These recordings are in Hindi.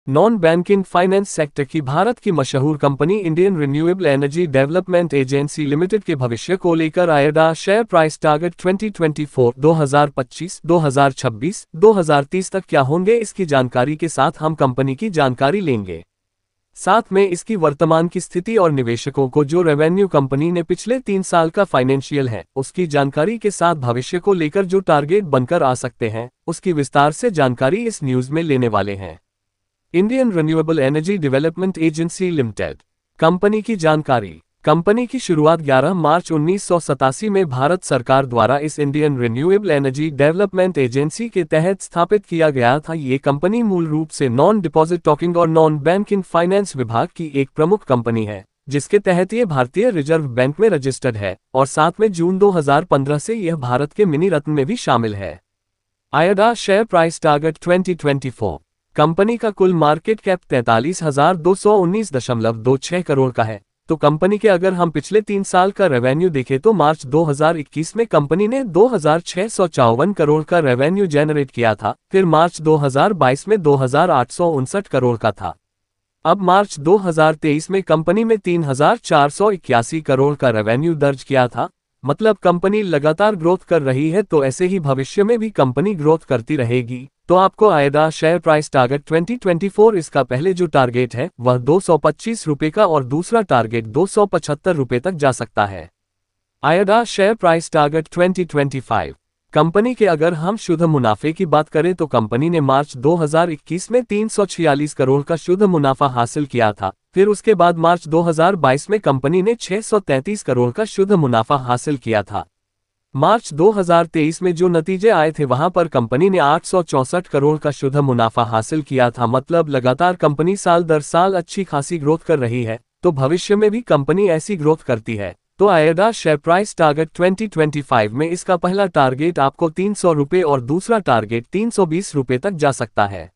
नॉन बैंकिंग फाइनेंस सेक्टर की भारत की मशहूर company Indian renewable energy development agency limited के भविष्य को लेकर आएगा शेयर प्राइस टारगेट 2024, 2025, 2026, 2030 तक क्या होंगे, इसकी जानकारी के साथ हम कंपनी की जानकारी लेंगे। साथ में इसकी वर्तमान की स्थिति और निवेशकों को जो रेवेन्यू कंपनी ने पिछले 3 साल का फाइनेंशियल है उसकी जानकारी के साथ भविष्य को लेकर जो टारगेट बनकर आ सकते हैं उसकी विस्तार से जानकारी इस न्यूज में लेने वाले हैं। Indian renewable energy development agency limited company की जानकारी। कंपनी की शुरुआत 11 मार्च 1987 में भारत सरकार द्वारा इस Indian renewable energy development agency के तहत स्थापित किया गया था। ये कंपनी मूल रूप से नॉन डिपॉजिट टोकन और नॉन बैंकिंग फाइनेंस विभाग की एक प्रमुख कंपनी है, जिसके तहत ये भारतीय रिजर्व बैंक में रजिस्टर्ड है और साथ में जून 2015 से यह भारत के मिनी रत्न में भी शामिल है। आएगा शेयर प्राइस टारगेट 2024। कंपनी का कुल मार्केट कैप 43,219.26 करोड़ का है। तो कंपनी के अगर हम पिछले 3 साल का रेवेन्यू देखें तो मार्च 2021 में कंपनी ने 2,654 करोड़ का रेवेन्यू जनरेट किया था, फिर मार्च 2022 में 2,859 करोड़ का था। अब मार्च 2023 में कंपनी में 3,481 करोड़ का रेवेन्यू दर्ज किया था। मतलब कंपनी लगातार ग्रोथ कर रही है, तो ऐसे ही भविष्य में भी कंपनी ग्रोथ करती रहेगी। तो आपको आएगा शेयर प्राइस टारगेट 2024। इसका पहले जो टारगेट है वह 225 रुपये का और दूसरा टारगेट 275 रुपये तक जा सकता है। आएगा शेयर प्राइस टारगेट 2025। कंपनी के अगर हम शुद्ध मुनाफे की बात करें तो कंपनी ने मार्च 2021 में 346 करोड़ का शुद्ध मुनाफा हासिल किया था। फिर उसके बाद मार्च 2022 में कंपनी ने 633 करोड़ का शुद्ध मुनाफा हासिल किया था। मार्च 2023 में जो नतीजे आए थे वहां पर कंपनी ने 864 करोड़ का शुद्ध मुनाफा हासिल किया था। मतलब लगातार कंपनी साल दर साल अच्छी खासी ग्रोथ कर रही है, तो भविष्य में भी कंपनी ऐसी ग्रोथ करती है। तो आएगा शेयर प्राइस टारगेट 2025 में इसका पहला टारगेट आपको 300 रुपये और दूसरा टारगेट 320 रुपये तक जा सकता है।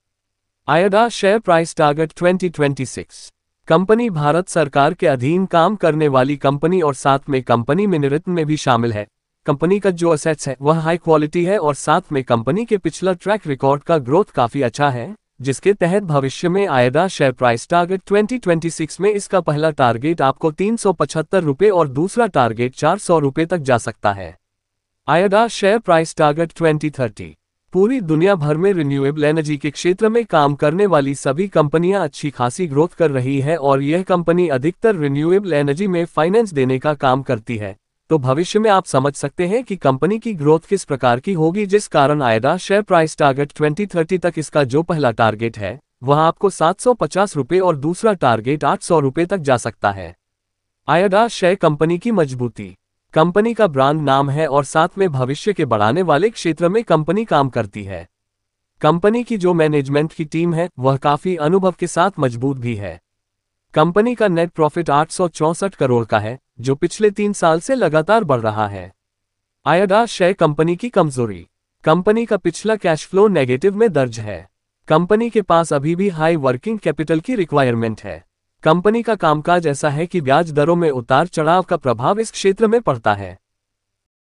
आएगा share price target 2026। Company Bharat सरकार के अधीन काम करने वाली कंपनी और साथ में कंपनी मिनी रत्न में भी शामिल है। कंपनी का जो असेट्स है वह हाई क्वालिटी है और साथ में कंपनी के पिछला ट्रैक रिकॉर्ड का ग्रोथ काफी अच्छा है, जिसके तहत भविष्य में आएगा शेयर प्राइस टारगेट 2026 में इसका पहला टारगेट आपको 375 रुपये और दूसरा टारगेट 400 रुपये तक जा सकता है। आएगा शेयर प्राइस टारगेट 2030। पूरी दुनिया भर में रिन्यूएबल एनर्जी के क्षेत्र में काम करने वाली सभी कंपनियां अच्छी खासी ग्रोथ कर रही है और यह कंपनी अधिकतर रिन्यूएबल एनर्जी में फाइनेंस देने का काम करती है। तो भविष्य में आप समझ सकते हैं कि कंपनी की ग्रोथ किस प्रकार की होगी, जिस कारण आएगा शेयर प्राइस टारगेट 2030 तक इसका जो पहला टारगेट है वह आपको 750 रुपये और दूसरा टारगेट 800 रुपये तक जा सकता है। आएगा शेयर कंपनी की मजबूती। कंपनी का ब्रांड नाम है और साथ में भविष्य के बढ़ाने वाले क्षेत्र में कंपनी काम करती है। कंपनी की जो मैनेजमेंट की टीम है वह काफी अनुभव के साथ मजबूत भी है। कंपनी का नेट प्रॉफिट 864 करोड़ का है, जो पिछले 3 साल से लगातार बढ़ रहा है। आएगा शेयर कंपनी की कमजोरी। कंपनी का पिछला कैश फ्लो नेगेटिव में दर्ज है। कंपनी के पास अभी भी हाई वर्किंग कैपिटल की रिक्वायरमेंट है। कंपनी का कामकाज ऐसा है कि ब्याज दरों में उतार चढ़ाव का प्रभाव इस क्षेत्र में पड़ता है।